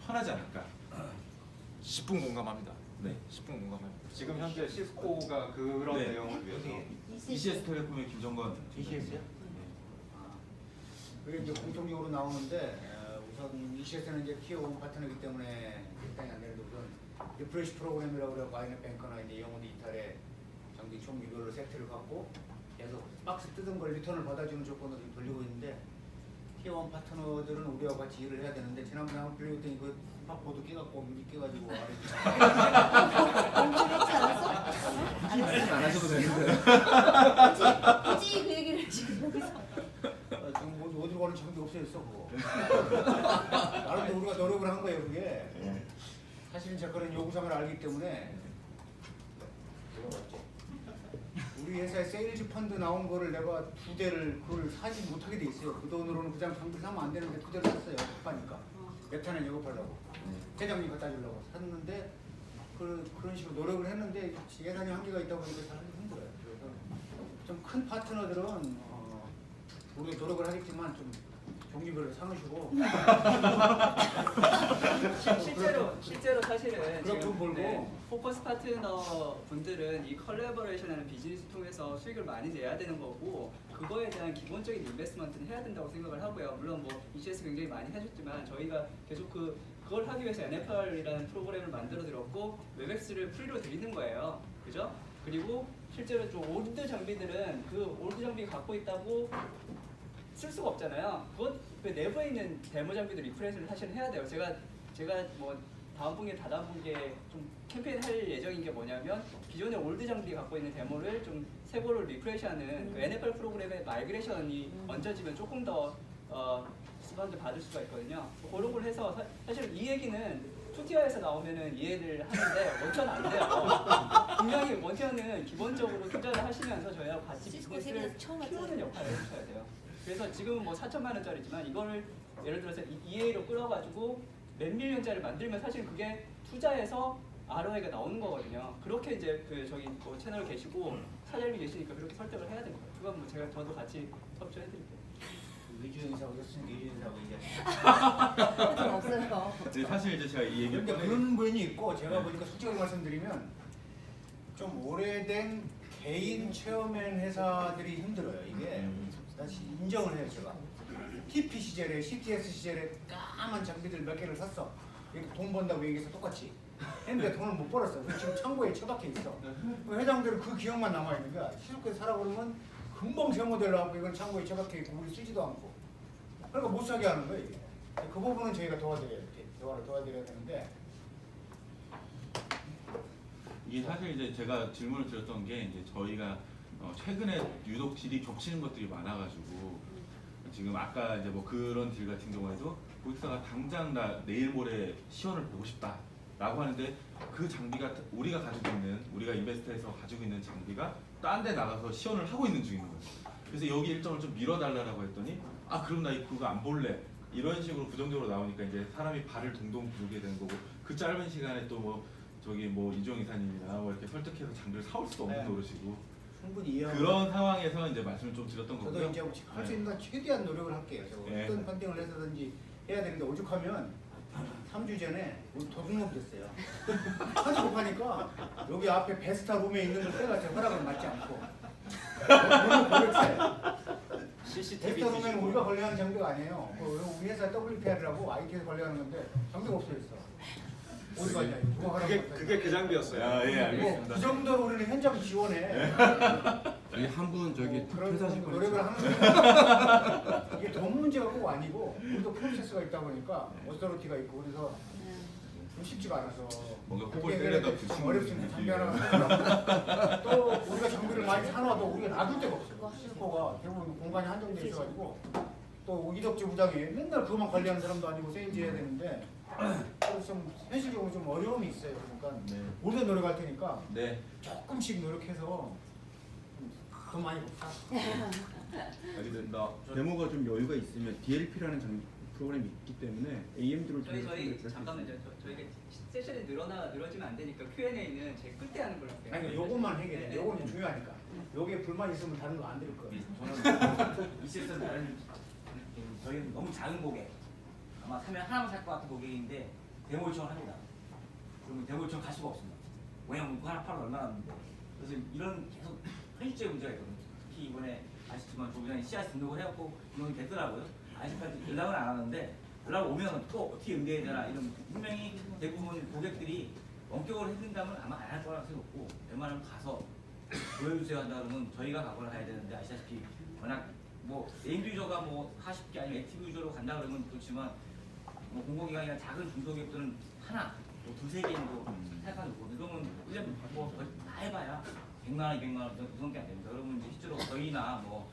편하지 않을까. 10분 공감합니다. 네. 10분 공감합니다. 지금 현재 시스코가 그런 네. 내용을 위해서 ECS텔레콤의 김정건 ECS요? 그게 이제 공통적으로 나오는데 우선 ECS는 이제 티어1 파트너이기 때문에 일당이 안 되는데 우선 리프레시 프로그램이라고 그래서 와이너 뱅커나 이제 영어도 이탈에 장비 총 유별로 세트를 갖고 계속 박스 뜯은 걸 리턴을 받아주는 조건으로 돌리고 있는데 티어1 파트너들은 우리와 같이 일을 해야 되는데 지난번에 한번 빌려줬더니 그 팝보드 끼갖고 미리 끼가지고 공주했지 않았어? 안 하셔도 되는데. 굳이 그 얘기를 지금 여기서. 지금 뭐 어디로 가는 장비 없어졌어 그거. 나름대로 우리가 노력을 한 거예요 그게. 사실은 제가 그런 요구사항을 알기 때문에 들어갔죠. 우리 회사에 세일즈 펀드 나온 거를 내가 2대를 그걸 사지 못하게 돼 있어요. 그 돈으로는 그냥 장비 사면 안 되는데 그대로 샀어요. 급하니까. 메탄을 영업하려고. 회장님 갖다 주려고 샀는데 그런 식으로 노력을 했는데 예산이 한계가 있다 보니까 잘 하기 힘들어요. 그래서 좀 큰 파트너들은 우리도 노력을 하겠지만 좀 종류별로 사무시고 실제로 사실은 그렇게 지금 벌고. 포커스 파트너 분들은 이 컬래버레이션하는 비즈니스 통해서 수익을 많이 내야 되는 거고 그거에 대한 기본적인 인베스트먼트는 해야 된다고 생각을 하고요. 물론 뭐 ECS 굉장히 많이 해줬지만 저희가 계속 그걸 하기 위해서 NFR이라는 프로그램을 만들어 드렸고 웹엑스를 프리로 드리는 거예요. 그죠? 그리고 실제로 좀 올드 장비들은 그 올드 장비 갖고 있다고 쓸 수가 없잖아요. 그 내부에 있는 데모 장비도 리프레시를 사실 해야 돼요. 제가 뭐 다음 분기에 다다음 분기에 좀 캠페인 할 예정인 게 뭐냐면 기존의 올드 장비 갖고 있는 데모를 좀 새 거로 리프레시하는 그 NFL 프로그램의 마이그레이션이 얹어지면 조금 더 스펀드 받을 수가 있거든요. 그런 걸 해서 사실 이 얘기는 투티어에서 나오면은 이해를 하는데 원티어는 안 돼요. 분명히 원티어는 기본적으로 투자를 하시면서 저희하고 같이 비즈니스를 키우는 역할을 해주셔야 돼요. 그래서 지금은 뭐 4천만 원짜리지만 이거를 예를 들어서 EA로 끌어가지고 몇 밀리언짜리 만들면 사실 그게 투자해서 ROI가 나오는 거거든요. 그렇게 이제 저기 뭐 채널 계시고 사장님이 계시니까 그렇게 설득을 해야 됩니다. 그건 뭐 저도 같이 협조해드릴게요. 위주인사고 했으니까 위주인사고 좀 없어요. 네, 사실 이제 제가 이 얘기를 그런데 그런 부분이 있고 제가 보니까 솔직하게 말씀드리면 좀 오래된 개인 체어맨 회사들이 힘들어요. 이게 다시 인정을 해요 제가. TP 시절에 CTS 시절에 까만 장비들 몇 개를 샀어. 이렇게 돈 번다고 얘기해서 똑같이 했는데 돈을 못 벌었어. 지금 창고에 처박혀 있어. 그 회장들은 그 기억만 남아있는 거야. 시속해서 사라고 그러면 금방 새 모델 나오고 이건 창고에 처박혀 있고 우리 쓰지도 않고. 그러니까 못 사게 하는 거예요. 이게. 그 부분은 저희가 도와드려야 돼. 대화를 도와드려야 되는데 이게 사실 이제 제가 질문을 드렸던 게 이제 저희가 최근에 유독 딜이 겹치는 것들이 많아가지고 지금 아까 이제 뭐 그런 딜 같은 경우에도 고객사가 당장 나 내일 모레 시연을 보고 싶다라고 하는데 그 장비가 우리가 가지고 있는 우리가 인베스트에서 가지고 있는 장비가 딴 데 나가서 시연을 하고 있는 중인 거예요. 그래서 여기 일정을 좀 미뤄달라고 했더니 아 그럼 나 그거 안 볼래 이런 식으로 부정적으로 나오니까 이제 사람이 발을 동동 구르게 되는 거고 그 짧은 시간에 또 뭐 저기 뭐 이종 이사님이나 뭐 이렇게 설득해서 장비를 사올 수도 없는 네. 노릇이고 충분히 이해하고 그런 상황에서 이제 말씀을 좀 드렸던 저도 거고요. 이제 할 수 있는 건 최대한 노력을 할게요. 네. 어떤 펀딩을 해서든지 해야 되는데 오죽하면 3주 전에 우리 도둑놈 됐어요. 하지 못하니까 여기 앞에 베스타 룸에 있는 걸 빼가 제 허락을 받지 않고 너무 고백해. CCTV 에스터 루멘 뒤지고. 우리가 관리하는 장비가 아니에요. 우리 회사 WPR이라고 IT에서 관리하는 건데 장비가 없어졌어. 어디 갔냐? 이거 누가 하라고? 그게 그 장비였어요. 예, 알겠습니다. 그 정도로 우리는 현장 지원해. 여기 한 분 저기 그런 퇴사하실 분 노력을 있어요. 하는 이게 돈 문제가 꼭 아니고 우리도 프로세스가 있다 보니까 어서리티가 있고 그래서 좀 쉽지가 않아서 뭔가 그게 혹을 해결이 때려다 좀 붙이는 어렵습니다. 장비 하나 또 우리가 장비를 많이 사놔도 우리가 놔둘 데가 없어요. 시스코가 대부분 공간이 한정돼 있어가지고 또 이덕재 부장이 맨날 그것만 관리하는 사람도 아니고 세인지 해야 되는데 그래서 좀 현실적으로 좀 어려움이 있어요. 그러니까 네. 우리가 노력할 테니까 네. 조금씩 노력해서 돈 많이 벌자. 알겠습니다. 데모가 좀 여유가 있으면 DLP라는 프로그램이 있기 때문에 AMD를 저희 잠깐만요. 저희가 세션이 늘어지면 안 되니까 Q&A는 제 끝에 하는 걸로 할게요. 아니 요것만 해결해. 네, 요거는 네. 중요하니까. 요게 불만 있으면 다른 거 안 될 거예요. 저는 이시스는 다른 저희는 너무 작은 고객 아마 사면 하나만 살 것 같은 고객인데 데모 요청을 합니다. 그러면 데모 요청 갈 수가 없습니다. 왜냐면 하나 팔아 얼마나 하는데 그래서 이런 계속 현실적인 문제가 있거든요. 특히 이번에 아시지만 조부장이 씨앗 등록을 해갖고 등록이 됐더라고요. 아직까지 연락을 안 하는데 연락 오면 또 어떻게 응대해야 되나 이런 분명히 대부분 고객들이 원격으로 해준다면 아마 안 할 거라고 생각했고 웬만하면 가서 보여주세요 한다 그러면 저희가 가거나 가야 되는데 아시다시피 워낙 뭐 네임드 유저가 뭐 40개 아니면 액티브 유저로 간다 그러면 그렇지만 뭐 공공기관이나 작은 중소기업들은 하나 뭐 두세 개 정도 생각하는 거거든요. 그러면 1년 뭐다 해봐야 100만 원, 200만 원 그 정도밖에 안 됩니다. 그러면 이제 실제로 저희나 뭐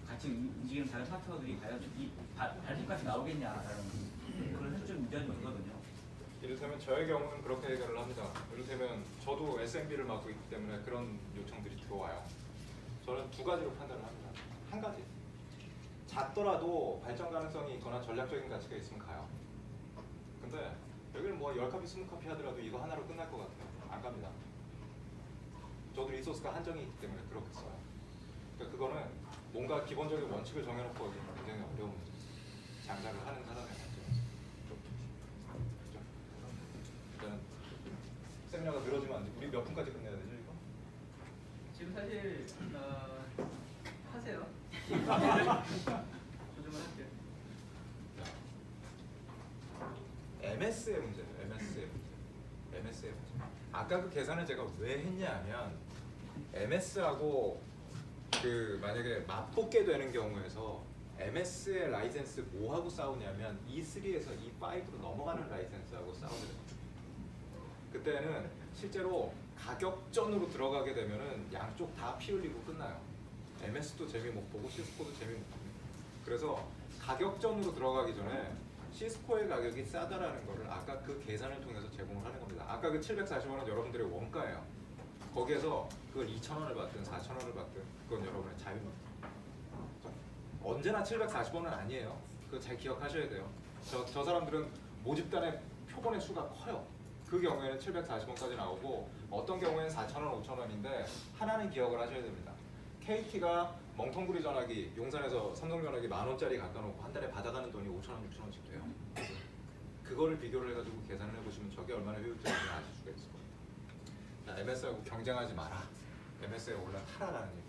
같이 움직이는 다른 파트너들이 과연 이 발품까지 나오겠냐라는 그런 현실적 문제가 좀 있거든요. 이를테면 저의 경우는 그렇게 해결을 합니다. 이를테면 저도 SMB를 맡고 있기 때문에 그런 요청들이 들어와요. 저는 두 가지로 판단을 합니다. 한 가지, 작더라도 발전 가능성이 있거나 전략적인 가치가 있으면 가요. 근데 여기는 뭐 10카피, 20카피 하더라도 이거 하나로 끝날 것 같아요. 안 갑니다. 저도 리소스가 한정이 있기 때문에 그렇게 써요. 그러니까 그거는 뭔가 기본적인 원칙을 정해놓고 굉장히 어려운 문제죠. 장사를 하는 사람의 관점에서. 그렇죠? 일단 세미나가 늘어지면 안 돼. 우리 몇 분까지 끝내야 되죠, 이거? 지금 사실 하세요. 조정을 할게요. MS의 문제예요. MS의 문제. MS의 문제. 아까 그 계산을 제가 왜 했냐면 MS하고 그 만약에 맞붙게 되는 경우에서 MS의 라이센스 뭐하고 싸우냐면 E3에서 E5로 넘어가는 라이센스하고 싸우거든요. 그때는 실제로 가격전으로 들어가게 되면은 양쪽 다 피 흘리고 끝나요. MS도 재미 못 보고 시스코도 재미 못 봅니다. 그래서 가격전으로 들어가기 전에 시스코의 가격이 싸다라는 거를 아까 그 계산을 통해서 제공을 하는 겁니다. 아까 그 740원 원 여러분들의 원가예요. 거기에서 그걸 2,000원을 받든 4,000원을 받든 그건 여러분의 자유입니다. 언제나 740원은 아니에요. 그거 잘 기억하셔야 돼요. 저 사람들은 모집단의 표본의 수가 커요. 그 경우에는 740원까지 나오고 어떤 경우에는 4,000원, 5,000원인데 하나는 기억을 하셔야 됩니다. KT가 멍텅구리 전화기, 용산에서 삼성 전화기 10,000원짜리 갖다 놓고 한 달에 받아가는 돈이 5,000원, 6,000원씩 돼요. 그거를 비교를 해가지고 계산을 해보시면 저게 얼마나 효율적인지 아실 수가 있을 겁니다. MS하고 경쟁하지 마라. MS에 올라타라라는 얘기.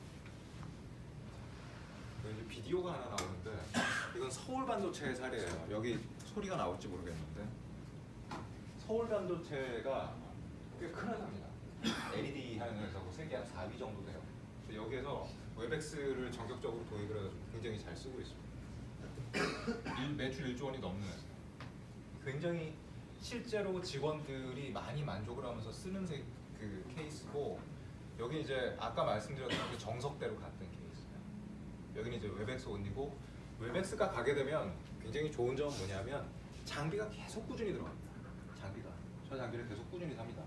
이제 비디오가 하나 나오는데 이건 서울 반도체의 사례예요. 여기 소리가 나올지 모르겠는데 서울 반도체가 꽤 큰 회사입니다. LED 하는 회사고 세계 한 4위 정도 돼요. 여기에서 웹엑스를 전격적으로 도입을 해가지고 굉장히 잘 쓰고 있습니다. 매출 1조 원이 넘는 회사. 굉장히 실제로 직원들이 많이 만족을 하면서 쓰는 그 케이스고 여기 이제 아까 말씀드렸던 그 정석대로 갔던 케이스예요. 여기는 이제 웹엑스 온리고 웹엑스가 가게 되면 굉장히 좋은 점은 뭐냐면 장비가 계속 꾸준히 들어갑니다. 장비가 저 장비를 계속 꾸준히 삽니다.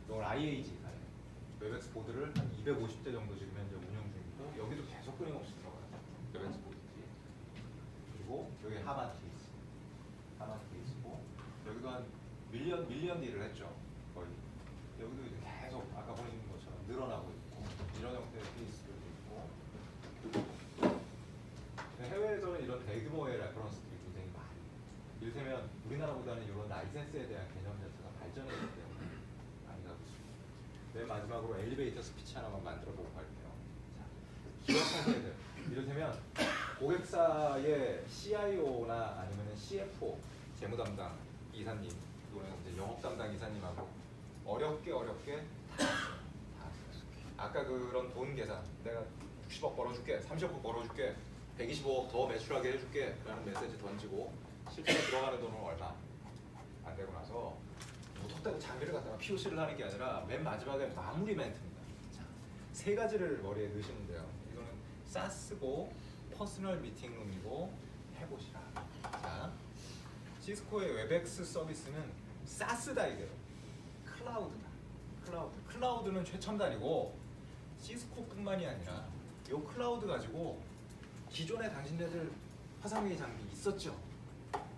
이건 IAG 가요. 웹엑스 보드를 한 250대 정도 지금 현재 운영 중이고 여기도 계속 끊임없이 들어가요. 웹엑스 보드들이. 그리고 여기 하만 케이스고 여기가 한 밀리언 딜을 했죠. 거의. 여기도 이제 계속 아까 보시는 것처럼 늘어나고 있고 이런 형태의 케이스들도 있고 해외에서는 이런 대규모의 레퍼런스들이 굉장히 많이. 이를테면 우리나라보다는 이런 라이센스에 대한 개념 자체가 발전했기 때문에 많이 가고 있습니다. 맨 마지막으로 엘리베이터 스피치 하나만 만들어 보고 갈게요. 자, 기억하셔야 돼요. 이를테면 고객사의 CIO나 아니면 CFO 재무 담당 이사님 또는 이제 영업 담당 이사님하고 어렵게 다 아까 그런 돈 계산 내가 60억 벌어줄게 30억 벌어줄게 125억 더 매출하게 해줄게 라는 메시지 던지고 실제로 들어가는 돈은 얼마 안 되고 나서 무턱대고 장비를 갖다가 POC를 하는 게 아니라 맨 마지막에 마무리 멘트입니다. 자, 세 가지를 머리에 넣으시는데요. 이거는 사스고 퍼스널 미팅룸이고 해보시라. 자, 시스코의 웹엑스 서비스는 사스다 이게요. 클라우드다. 클라우드는 최첨단이고 시스코뿐만이 아니라 이 클라우드 가지고 기존에 당신네들 화상회의 장비 있었죠?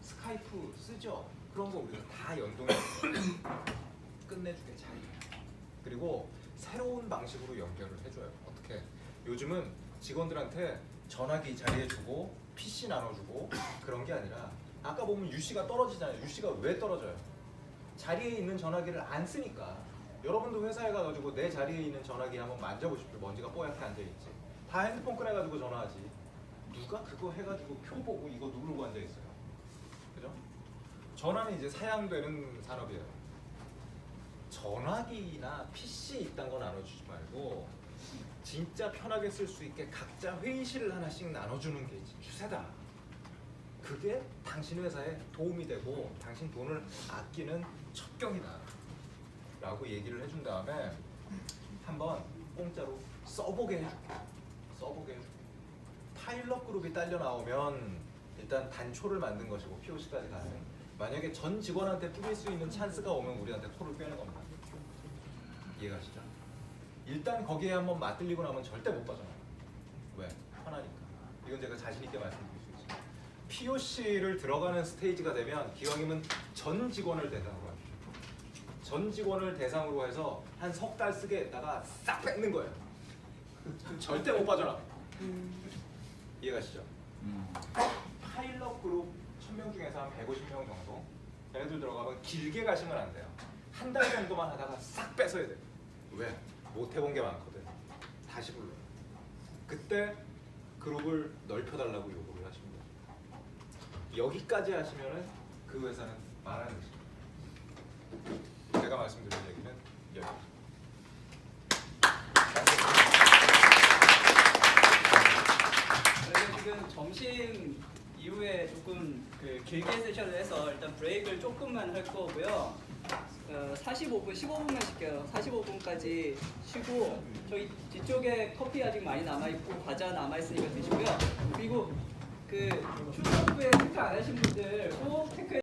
스카이프 쓰죠? 그런 거 우리가 다 연동해서 끝내주게 잘. 그리고 새로운 방식으로 연결을 해줘요. 어떻게? 요즘은 직원들한테 전화기 자리에 주고 PC 나눠주고 그런 게 아니라 아까 보면 UC가 떨어지잖아요. UC가 왜 떨어져요? 자리에 있는 전화기를 안 쓰니까. 여러분도 회사에 가가지고 내 자리에 있는 전화기 한번 만져보십시오. 먼지가 뽀얗게 앉아있지. 다 핸드폰 꺼내가지고 전화하지. 누가 그거 해가지고 표 보고 이거 누르고 앉아있어요. 그죠? 전화는 이제 사양되는 산업이에요. 전화기나 PC 이딴 거 나눠주지 말고 진짜 편하게 쓸 수 있게 각자 회의실을 하나씩 나눠주는 게 이제 추세다. 그게 당신 회사에 도움이 되고 당신 돈을 아끼는 첩경이다 라고 얘기를 해준 다음에 한번 공짜로 써보게 해줄게. 파일럿 그룹이 딸려 나오면 일단 단초를 만든 것이고 POC까지 가는. 만약에 전 직원한테 뿌릴 수 있는 찬스가 오면 우리한테 토를 빼는 겁니다. 이해가시죠? 일단 거기에 한번 맞들리고 나면 절대 못 빠져나가요. 왜? 편하니까. 이건 제가 자신 있게 말씀드릴 수 있어요. POC를 들어가는 스테이지가 되면 기왕이면 전 직원을 대상으로 하십시오. 전 직원을 대상으로 해서 한 석 달 쓰게 했다가 싹 뺏는 거예요. 절대 못 빠져나가요. 이해가시죠? 파일럿 그룹 1000명 중에서 한 150명 정도 얘네들 들어가면 길게 가시면 안 돼요. 한 달 정도만 하다가 싹 뺏어야 돼요. 왜? 못 해본 게 많거든. 다시 불러요. 그때 그룹을 넓혀달라고 요구를 하십니다. 여기까지 하시면은 그 회사는 말하는 것입니다. 제가 말씀드린 얘기는 여기까지. 저희가 지금 점심 이후에 조금 길게 세션을 해서 일단 브레이크를 조금만 할 거고요. 45분, 15분만 쉴게요. 45분까지 쉬고 저희 뒤쪽에 커피 아직 많이 남아있고 과자 남아있으니까 드시고요. 그리고 출석 후에 체크 안 하신 분들